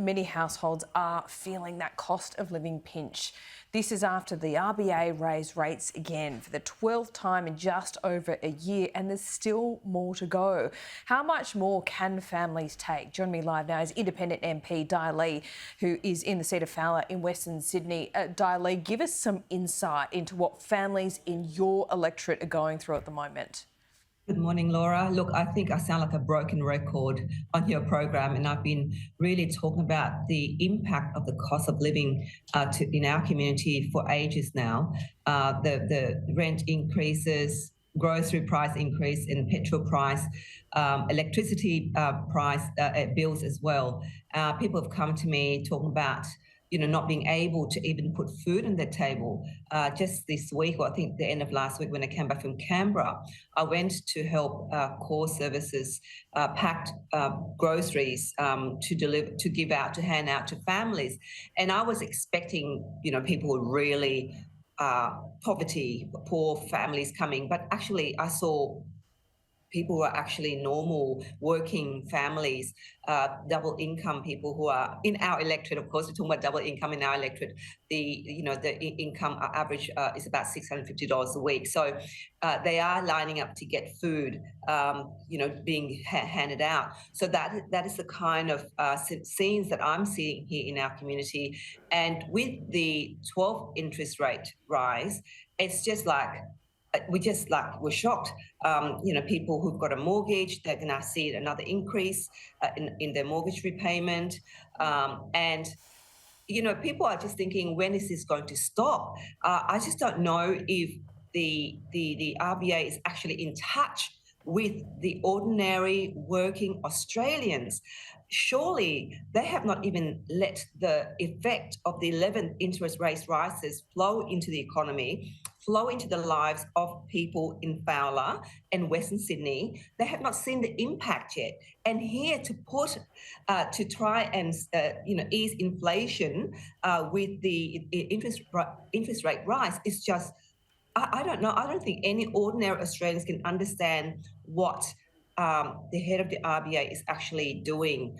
Many households are feeling that cost of living pinch. This is after the RBA raised rates again for the 12th time in just over a year, and there's still more to go. How much more can families take? Joining me live now is Independent MP Di Lee, who is in the seat of Fowler in Western Sydney. Di Lee, give us some insight into what families in your electorate are going through at the moment. Good morning, Laura. Look, I think I sound like a broken record on your program, and I've been really talking about the impact of the cost of living in our community for ages now. The rent increases, grocery price increase, and petrol price, electricity price bills as well. People have come to me talking about not being able to even put food on their table. Just this week, or I think the end of last week when I came back from Canberra, I went to help Core Services packed groceries to hand out to families. And I was expecting, people really poor families coming, but actually I saw people who are actually normal working families, double income people who are in our electorate. Of course, we're talking about double income in our electorate. The income average is about $650 a week. So they are lining up to get food, being handed out. So that is the kind of scenes that I'm seeing here in our community. And with the 12th interest rate rise, it's just like, we're shocked. People who've got a mortgage, they're going to see another increase in their mortgage repayment. And people are just thinking, when is this going to stop? I just don't know if the RBA is actually in touch with the ordinary working Australians. Surely they have not even let the effect of the 11th interest rate rises flow into the economy, flow into the lives of people in Fowler and Western Sydney. They have not seen the impact yet. And here to try and ease inflation with the interest rate rise is just, I don't know. I don't think any ordinary Australians can understand what the head of the RBA is actually doing.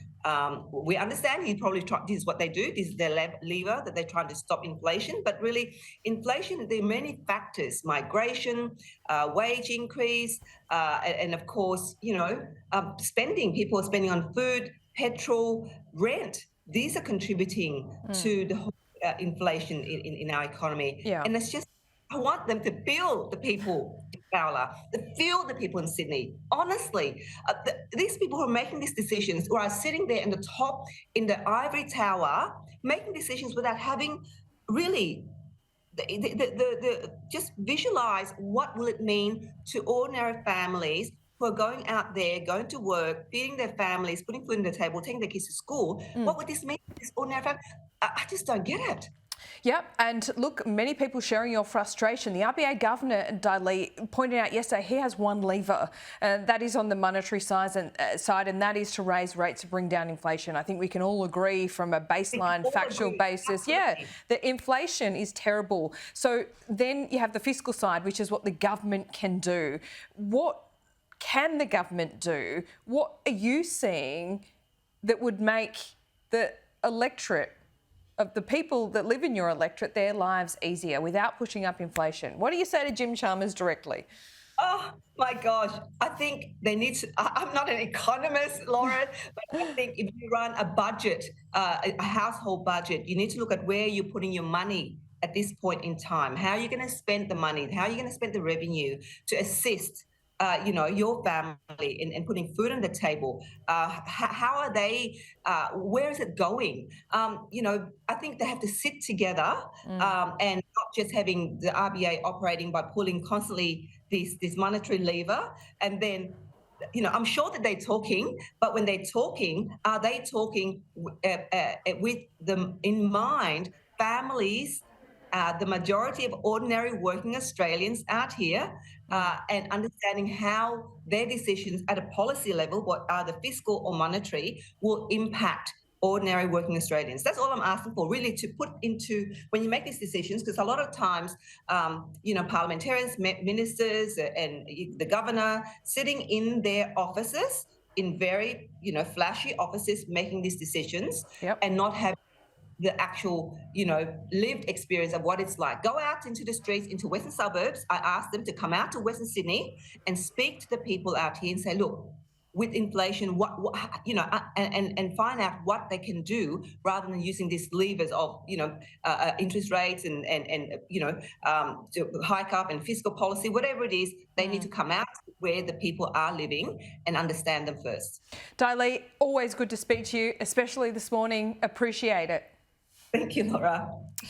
We understand he probably this is what they do. This is their lever that they're trying to stop inflation. But really, inflation, there are many factors: migration, wage increase, and of course, spending. People are spending on food, petrol, rent. These are contributing to the whole inflation in our economy. Yeah. And it's just, I want them to feel the people in Fowler, to feel the people in Sydney. Honestly, these people who are making these decisions, who are sitting there in the top, in the ivory tower, making decisions without having really just visualize what will it mean to ordinary families who are going out there, going to work, feeding their families, putting food on the table, taking their kids to school. What would this mean to this ordinary family? I just don't get it. Yep, and look, many people sharing your frustration. The RBA Governor, Di Lee, pointed out yesterday he has one lever, that is on the monetary side, and that is to raise rates to bring down inflation. I think we can all agree from a baseline factual basis, that inflation is terrible. So then you have the fiscal side, which is what the government can do. What can the government do? What are you seeing that would make the electorate of the people that live in your electorate, their lives easier without pushing up inflation? What do you say to Jim Chalmers directly? Oh, my gosh. I think they need to, I'm not an economist, Laura, but I think if you run a budget, a household budget, you need to look at where you're putting your money at this point in time. How are you going to spend the money? How are you going to spend the revenue to assist your family and putting food on the table? How are they, where is it going? I think they have to sit together and not just having the RBA operating by pulling constantly this monetary lever. And then, I'm sure that they're talking, but when they're talking, are they talking with them in mind, families, the majority of ordinary working Australians out here, and understanding how their decisions at a policy level, what are the fiscal or monetary, will impact ordinary working Australians. That's all I'm asking for, really, to put into, when you make these decisions, because a lot of times, parliamentarians, ministers and the governor sitting in their offices in very, flashy offices making these decisions Yep. and not have the actual, lived experience of what it's like. Go out into the streets, into Western suburbs. I asked them to come out to Western Sydney and speak to the people out here and say, look, with inflation, and find out what they can do rather than using these levers of, interest rates to hike up and fiscal policy, whatever it is, they need to come out where the people are living and understand them first. Dai Li, always good to speak to you, especially this morning. Appreciate it. Thank you, Laura.